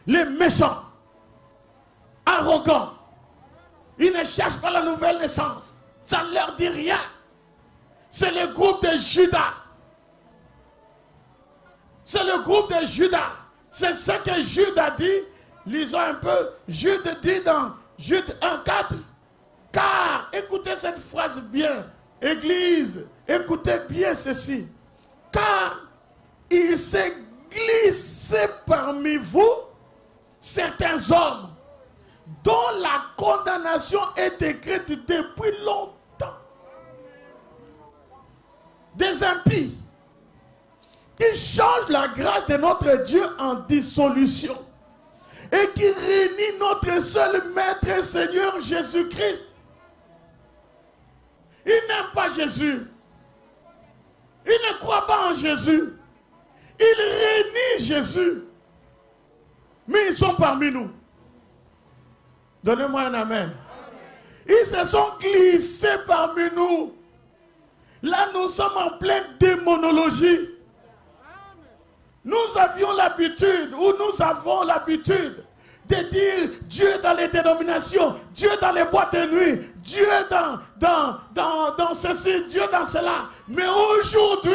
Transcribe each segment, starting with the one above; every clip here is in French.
les méchants, arrogants. Ils ne cherchent pas la nouvelle naissance. Ça ne leur dit rien. C'est le groupe de Judas. C'est le groupe de Judas. C'est ce que Jude a dit. Lisons un peu. Jude dit dans Jude 1,4. Car, écoutez cette phrase bien. Église, écoutez bien ceci. Car il s'est glissé parmi vous certains hommes dont la condamnation est écrite depuis longtemps. Des impies qui changent la grâce de notre Dieu en dissolution et qui réunit notre seul Maître et Seigneur Jésus-Christ. Ils n'aiment pas Jésus. Ils ne croient pas en Jésus. Ils réunissent Jésus. Mais ils sont parmi nous. Donnez-moi un amen. Ils se sont glissés parmi nous. Là, nous sommes en pleine démonologie. Nous avions l'habitude, ou nous avons l'habitude de dire Dieu dans les dénominations, Dieu dans les boîtes de nuit, Dieu dans ceci, Dieu dans cela. Mais aujourd'hui,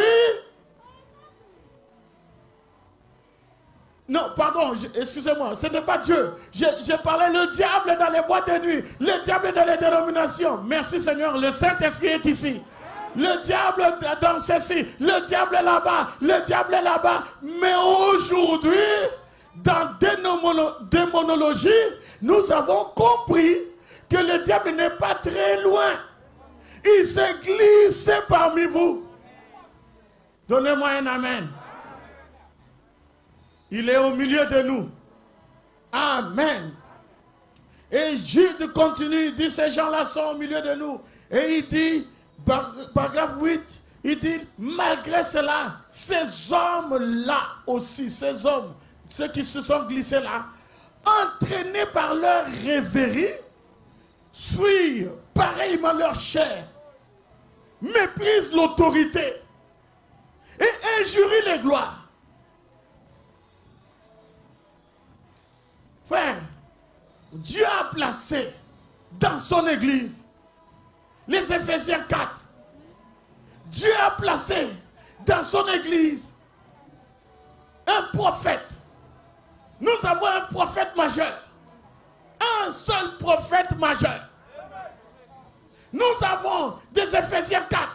non, pardon, excusez-moi, ce n'est pas Dieu. J'ai parlé le diable dans les boîtes de nuit, le diable dans les dénominations. Merci Seigneur, le Saint-Esprit est ici. Le diable dans ceci, le diable est là-bas, le diable est là-bas. Mais aujourd'hui, dans démonologie, nous avons compris que le diable n'est pas très loin. Il s'est glissé parmi vous. Donnez-moi un amen. Il est au milieu de nous. Amen. Et Jude continue, il dit, ces gens-là sont au milieu de nous. Et il dit, paragraphe 8, il dit, malgré cela, ces hommes-là aussi, ces hommes, ceux qui se sont glissés là, entraînés par leur rêverie, suivent pareillement leur chair, méprisent l'autorité et injurient les gloires. Frère, Dieu a placé dans son église, les Éphésiens 4, Dieu a placé dans son église un prophète. Nous avons un prophète majeur. Un seul prophète majeur. Nous avons des Éphésiens 4.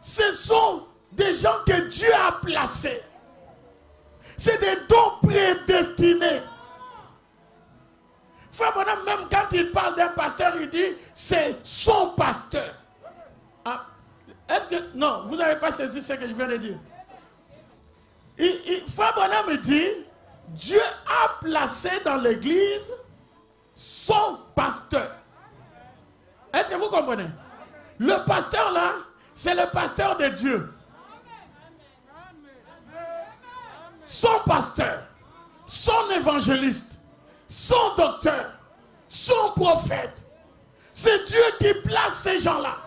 Ce sont des gens que Dieu a placés. C'est des dons prédestinés. Frère Bonhomme, même quand il parle d'un pasteur, il dit c'est son pasteur. Ah, est-ce que... Non, vous n'avez pas saisi ce que je viens de dire. Frère Bonhomme dit Dieu a placé dans l'église son pasteur. Est-ce que vous comprenez? Le pasteur là, c'est le pasteur de Dieu. Son pasteur, son évangéliste, son docteur, son prophète. C'est Dieu qui place ces gens-là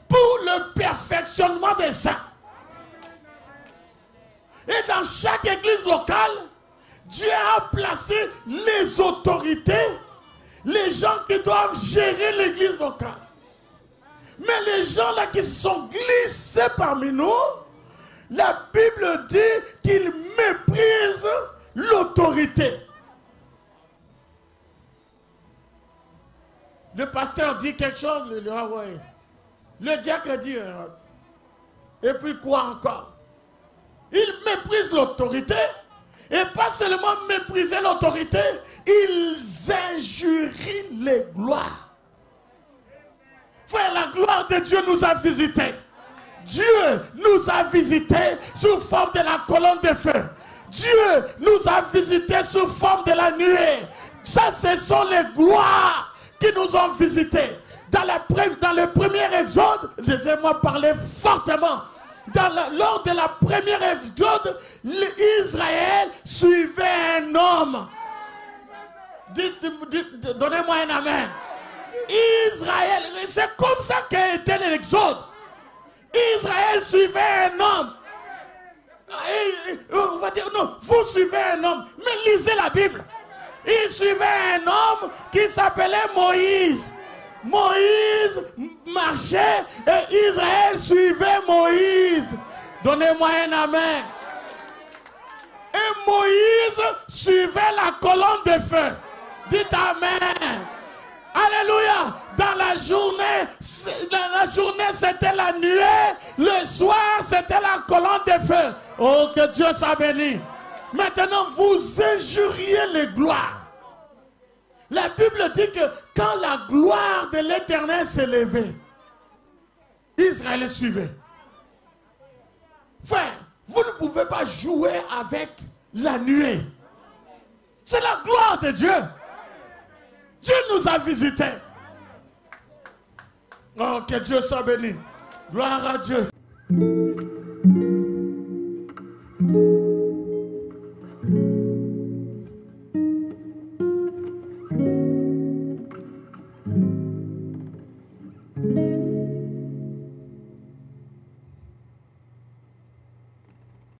pour le perfectionnement des saints. Et dans chaque église locale, Dieu a placé les autorités, les gens qui doivent gérer l'église locale. Mais les gens là qui se sont glissés parmi nous, la Bible dit qu'ils méprisent l'autorité. Le pasteur dit quelque chose, le diacre dit, et puis quoi encore? Ils méprisent l'autorité, et pas seulement mépriser l'autorité, ils injurient les gloires. Frère, la gloire de Dieu nous a visités. Dieu nous a visités sous forme de la colonne de feu. Dieu nous a visités sous forme de la nuée. Ça, ce sont les gloires qui nous ont visités. Dans le premier exode, laissez-moi parler fortement. Lors de la première exode, Israël suivait un homme. Donnez-moi un amen. Israël, c'est comme ça qu'a été l'exode. Israël suivait un homme. on va dire, non, vous suivez un homme, mais lisez la Bible. Il suivait un homme qui s'appelait Moïse. Moïse marchait et Israël suivait Moïse. Donnez-moi un amen. Et Moïse suivait la colonne de feu. Dites amen. Alléluia. Dans la journée c'était la nuée. Le soir c'était la colonne de feu. Oh, que Dieu soit béni. Maintenant vous injuriez les gloires. La Bible dit que quand la gloire de l'Éternel s'est levée, Israël suivait. Frère, vous ne pouvez pas jouer avec la nuée. C'est la gloire de Dieu. Dieu nous a visités. Oh, que Dieu soit béni. Gloire à Dieu.